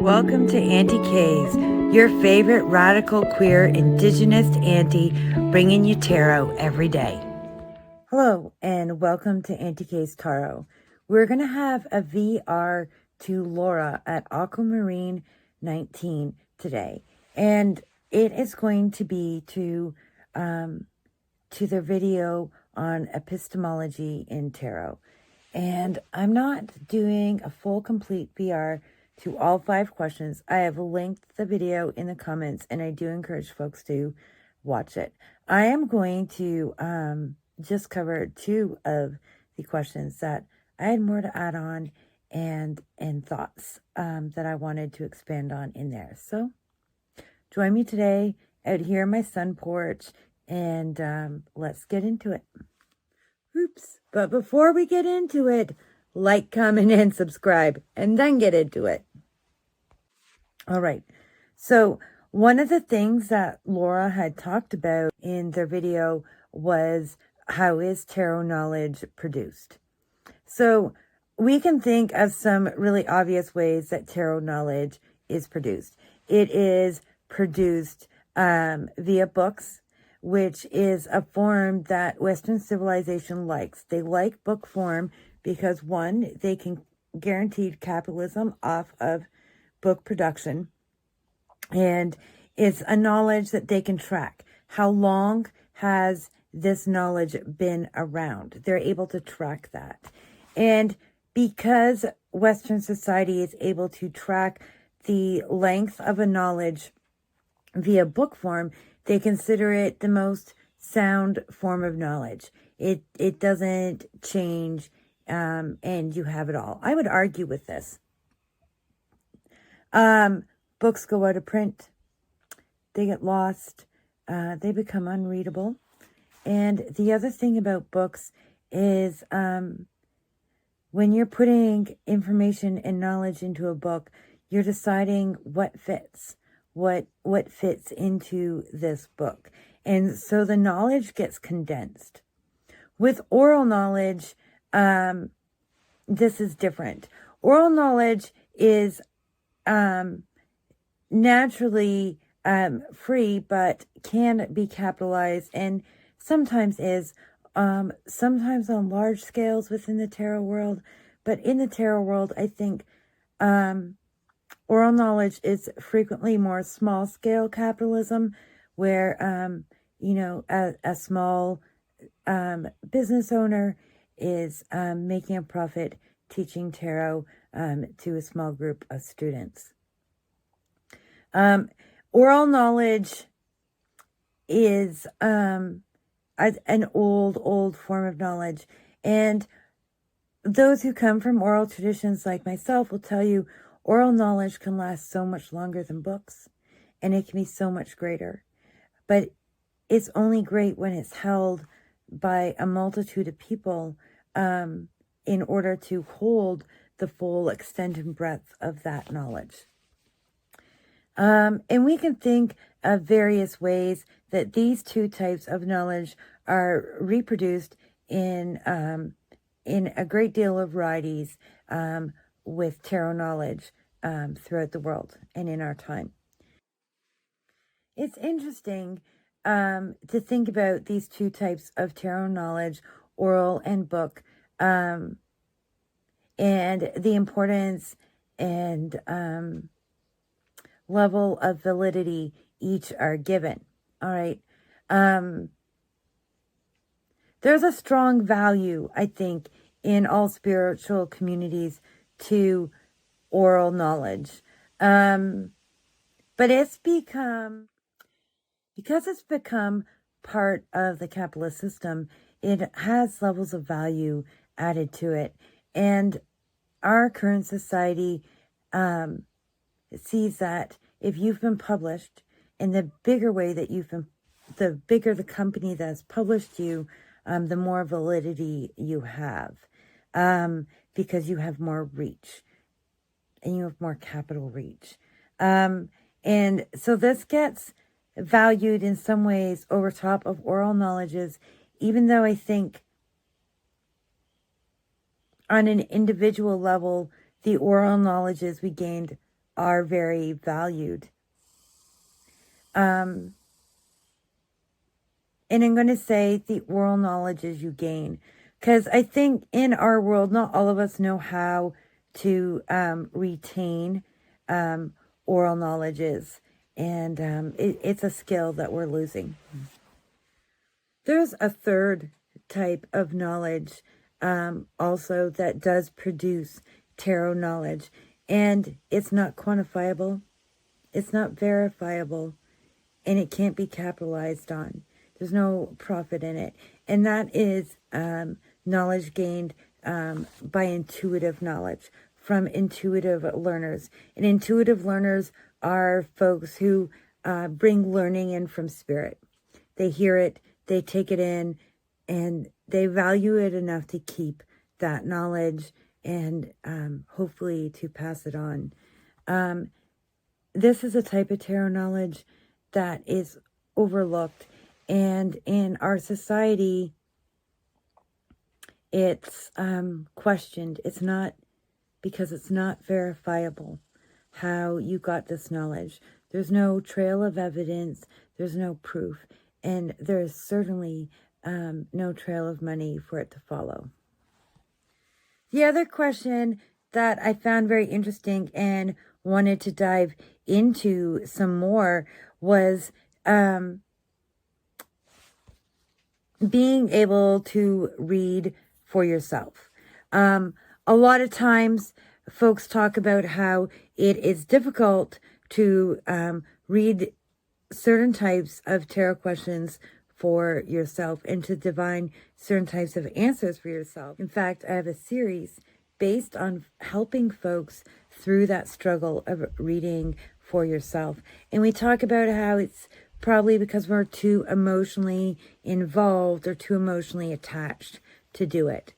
Welcome to Auntie K's, your favorite radical queer indigenous auntie, bringing you tarot every day. Hello, and welcome to Auntie K's Tarot. We're going to have a VR to Laura at Aquamarine 19 today, and it is going to be to their video on epistemology in tarot. And I'm not doing a full complete VR to all 5 questions. I have linked the video in the comments, and I do encourage folks to watch it. I am going to just cover 2 of the questions that I had more to add on and thoughts that I wanted to expand on in there. So join me today out here on my sun porch, and let's get into it. Oops. But before we get into it, like, comment, and subscribe, and then get into it. All right. So one of the things that Laura had talked about in their video was how is tarot knowledge produced? So we can think of some really obvious ways that tarot knowledge is produced. It is produced via books, which is a form that Western civilization likes. They like book form because, one, they can guarantee capitalism off of book production, and it's a knowledge that they can track. How long has this knowledge been around? They're able to track that. And because Western society is able to track the length of a knowledge via book form, they consider it the most sound form of knowledge. It doesn't change, and you have it all. I would argue with this. Books go out of print. They get lost. They become unreadable. And the other thing about books is when you're putting information and knowledge into a book, you're deciding what fits. What fits into this book. And so the knowledge gets condensed. With oral knowledge, this is different. Oral knowledge is naturally free, but can be capitalized, and sometimes is, sometimes on large scales within the tarot world. But in the tarot world, I think oral knowledge is frequently more small-scale capitalism, where, a small business owner is making a profit teaching tarot to a small group of students. Oral knowledge is an old form of knowledge, and those who come from oral traditions like myself will tell you oral knowledge can last so much longer than books, and it can be so much greater. But it's only great when it's held by a multitude of people in order to hold the full extent and breadth of that knowledge. And we can think of various ways that these 2 types of knowledge are reproduced in a great deal of varieties with tarot knowledge throughout the world and in our time. It's interesting to think about these 2 types of tarot knowledge, oral and book, and the importance and level of validity each are given. All right. There's a strong value, I think, in all spiritual communities to oral knowledge. But because it's become part of the capitalist system, it has levels of value added to it. And our current society sees that if you've been published, in the bigger way that the bigger the company that's published you, the more validity you have, because you have more reach and you have more capital reach. And so this gets valued in some ways over top of oral knowledges, even though I think on an individual level, the oral knowledges we gained are very valued. And I'm going to say the oral knowledges you gain, because I think in our world, not all of us know how to retain oral knowledges, and it's a skill that we're losing. There's a third type of knowledge also that does produce tarot knowledge, and it's not quantifiable, it's not verifiable, and it can't be capitalized on. There's no profit in it. And that is knowledge gained by intuitive knowledge from intuitive learners. And intuitive learners are folks who bring learning in from spirit. They hear it, they take it in, and they value it enough to keep that knowledge and hopefully to pass it on. This is a type of tarot knowledge that is overlooked. And in our society, it's questioned. It's not, because it's not verifiable how you got this knowledge. There's no trail of evidence. There's no proof. And there's certainly no trail of money for it to follow. The other question that I found very interesting and wanted to dive into some more was being able to read for yourself. A lot of times folks talk about how it is difficult to read certain types of tarot questions for yourself and to divine certain types of answers for yourself. In fact, I have a series based on helping folks through that struggle of reading for yourself. And we talk about how it's probably because we're too emotionally involved or too emotionally attached to do it.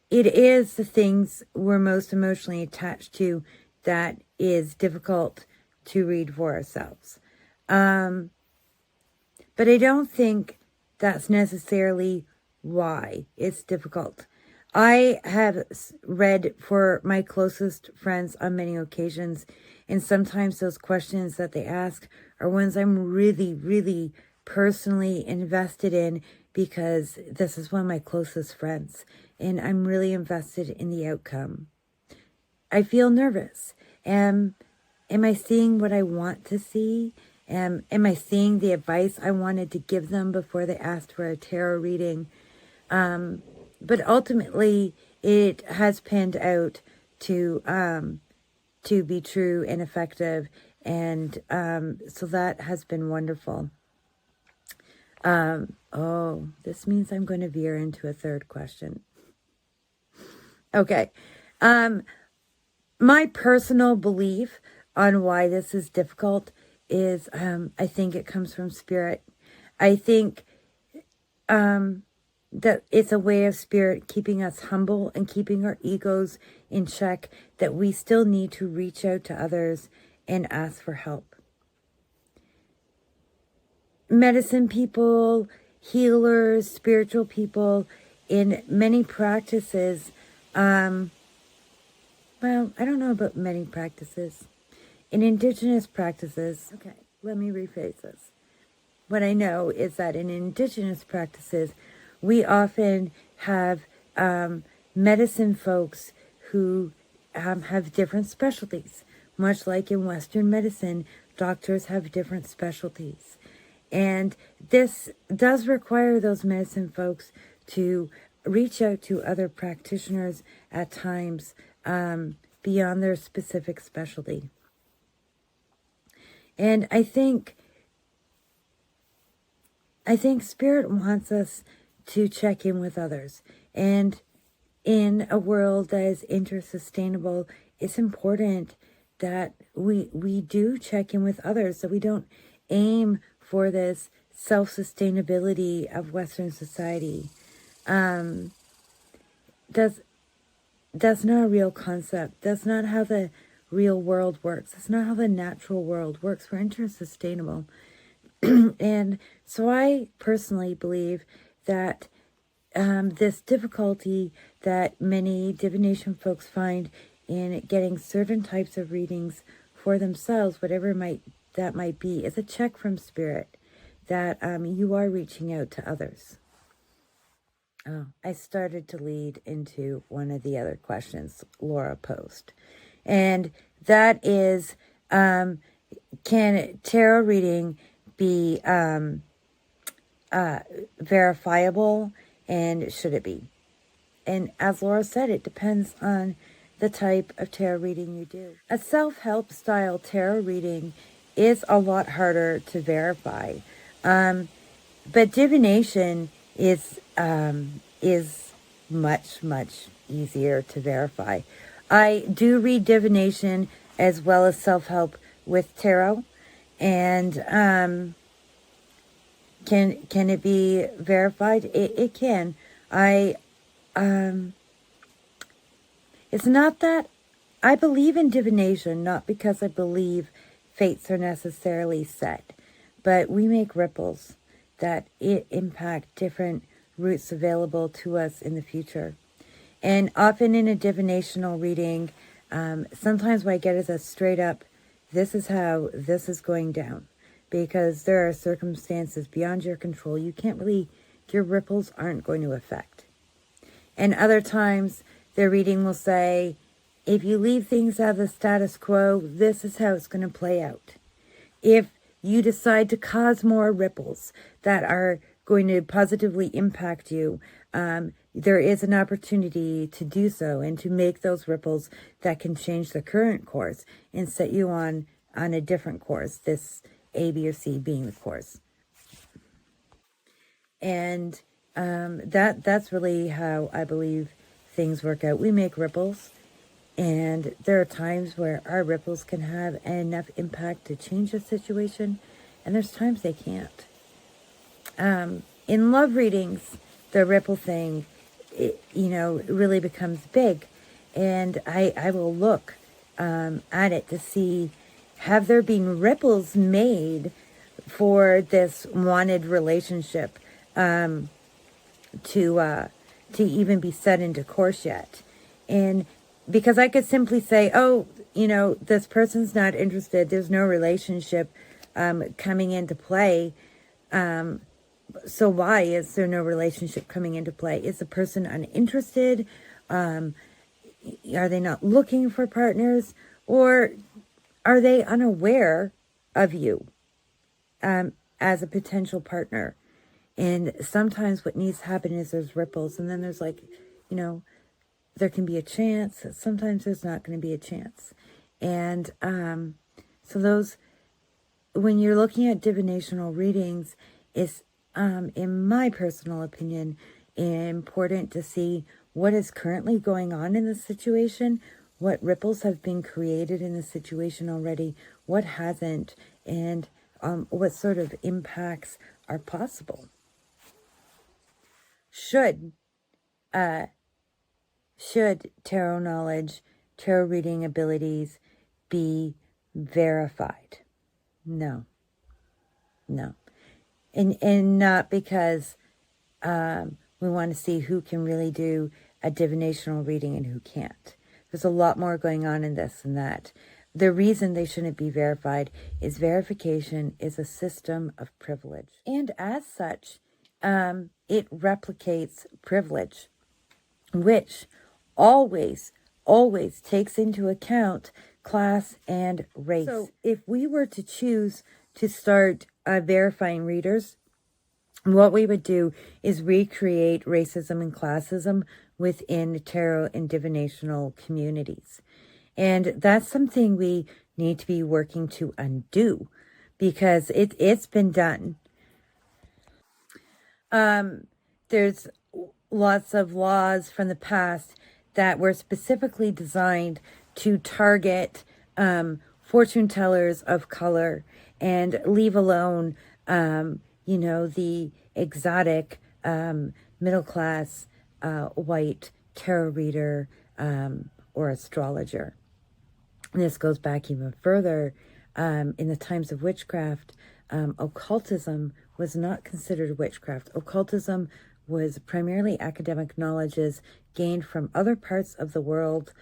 It is the things we're most emotionally attached to that is difficult to read for ourselves. But I don't think that's necessarily why it's difficult. I have read for my closest friends on many occasions, and sometimes those questions that they ask are ones I'm really, really personally invested in, because this is one of my closest friends, and I'm really invested in the outcome. I feel nervous. Am I seeing what I want to see? Am I seeing the advice I wanted to give them before they asked for a tarot reading? But ultimately, it has panned out to be true and effective, and so that has been wonderful. Oh, this means I'm going to veer into a third question. Okay. My personal belief on why this is difficult is I think it comes from spirit. I think that it's a way of spirit keeping us humble and keeping our egos in check, that we still need to reach out to others and ask for help. Medicine people, healers, spiritual people in many practices, well, I don't know about many practices. In indigenous practices, okay, let me rephrase this. What I know is that in indigenous practices, we often have medicine folks who have different specialties. Much like in Western medicine, doctors have different specialties. And this does require those medicine folks to reach out to other practitioners at times beyond their specific specialty. And I think Spirit wants us to check in with others. And in a world that is intersustainable, it's important that we do check in with others, so we don't aim for this self-sustainability of Western society. That's not a real concept. That's not how the real world works. That's not how the natural world works. We're intersustainable. And so I personally believe that this difficulty that many divination folks find in getting certain types of readings for themselves, whatever that might be, is a check from Spirit that you are reaching out to others. Oh, I started to lead into one of the other questions Laura posed. And that is, can tarot reading be verifiable, and should it be? And as Laura said, it depends on the type of tarot reading you do. A self-help style tarot reading is a lot harder to verify. But divination is much, much easier to verify. I do read divination as well as self-help with tarot. And can it be verified? It can. It's not that I believe in divination, not because I believe fates are necessarily set, but we make ripples that impact different routes available to us in the future. And often in a divinational reading, sometimes what I get is a straight up, this is how this is going down. Because there are circumstances beyond your control your ripples aren't going to affect. And other times, their reading will say, if you leave things out of the status quo, this is how it's going to play out. If you decide to cause more ripples that are going to positively impact you, there is an opportunity to do so and to make those ripples that can change the current course and set you on a different course, this A, B, or C being the course. And that's really how I believe things work out. We make ripples, and there are times where our ripples can have enough impact to change a situation, and there's times they can't. In love readings, the ripple thing, really becomes big, and I will look at it to see, have there been ripples made for this wanted relationship to even be set into course yet? And because I could simply say, oh, this person's not interested, there's no relationship coming into play. So why is there no relationship coming into play? Is the person uninterested? Are they not looking for partners? Or are they unaware of you as a potential partner? And sometimes what needs to happen is there's ripples, and then there's there can be a chance. Sometimes there's not going to be a chance. And so those, when you're looking at divinational readings, is, in my personal opinion, important to see what is currently going on in the situation, what ripples have been created in the situation already, what hasn't, and what sort of impacts are possible. Should tarot knowledge, tarot reading abilities be verified? No. And not because we want to see who can really do a divinational reading and who can't. There's a lot more going on in this than that. The reason they shouldn't be verified is verification is a system of privilege. And as such, it replicates privilege, which always takes into account class and race. So if we were to choose to start verifying readers, what we would do is recreate racism and classism within tarot and divinational communities. And that's something we need to be working to undo, because it's been done. There's lots of laws from the past that were specifically designed to target fortune tellers of color and leave alone, the exotic middle class white tarot reader or astrologer. And this goes back even further. In the times of witchcraft, occultism was not considered witchcraft. Occultism was primarily academic knowledges gained from other parts of the world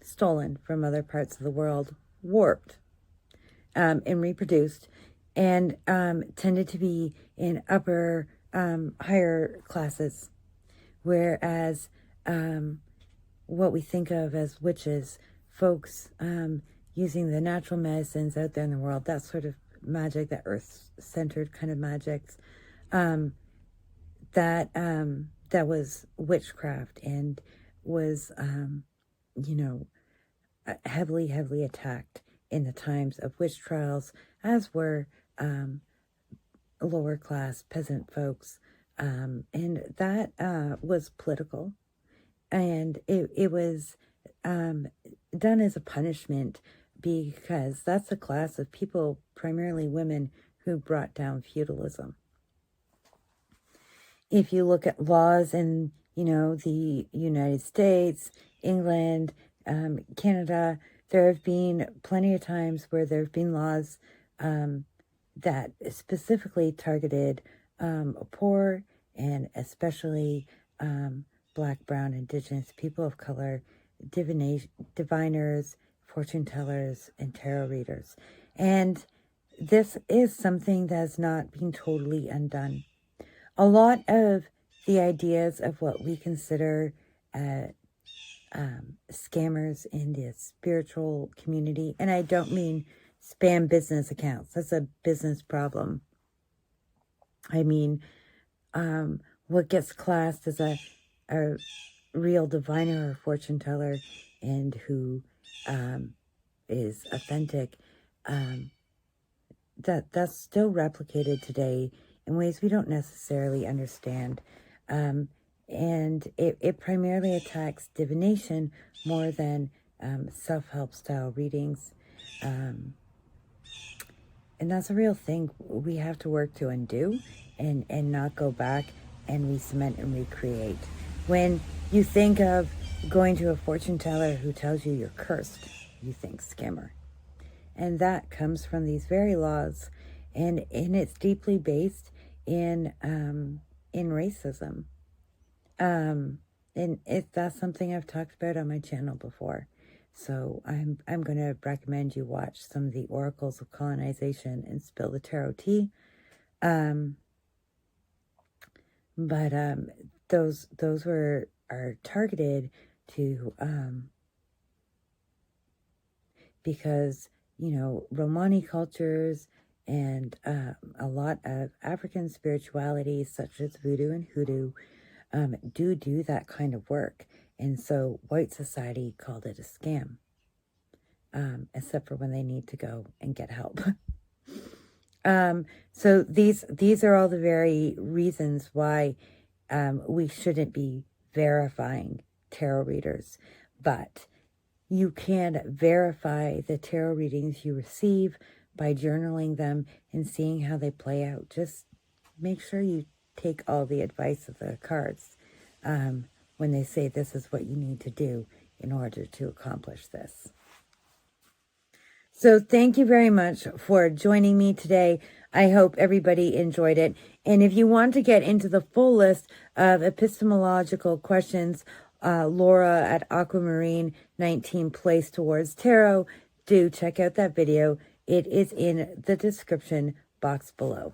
stolen from other parts of the world, warped, and reproduced, and tended to be in upper, higher classes, whereas what we think of as witches, folks using the natural medicines out there in the world, that sort of magic, that earth-centered kind of magics, that was witchcraft and was, heavily attacked in the times of witch trials, as were lower class peasant folks, and that was political, and it was done as a punishment, because that's a class of people, primarily women, who brought down feudalism. If you look at laws in, the United States, England, Canada, there have been plenty of times where there have been laws that specifically targeted poor, and especially Black, brown, Indigenous people of color, diviners, fortune tellers, and tarot readers. And this is something that's not been totally undone. A lot of the ideas of what we consider scammers in the spiritual community, and I don't mean spam business accounts. That's a business problem. I mean, what gets classed as a real diviner or fortune teller, and who is authentic, that's still replicated today in ways we don't necessarily understand. And it primarily attacks divination more than self-help style readings. And that's a real thing we have to work to undo, and not go back and re-cement and recreate. When you think of going to a fortune teller who tells you you're cursed, you think scammer. And that comes from these very laws, and it's deeply based in racism. And that's something I've talked about on my channel before. So I'm going to recommend you watch some of the Oracles of Colonization and Spill the Tarot Tea. But those are targeted to because Romani cultures and a lot of African spiritualities, such as voodoo and hoodoo, do that kind of work. And so white society called it a scam, except for when they need to go and get help. So these are all the very reasons why we shouldn't be verifying tarot readers. But you can verify the tarot readings you receive by journaling them and seeing how they play out. Just make sure you take all the advice of the cards when they say this is what you need to do in order to accomplish this. So thank you very much for joining me today. I hope everybody enjoyed it. And if you want to get into the full list of epistemological questions, Laura at Aquamarine 19 Place Towards Tarot, do check out that video. It is in the description box below.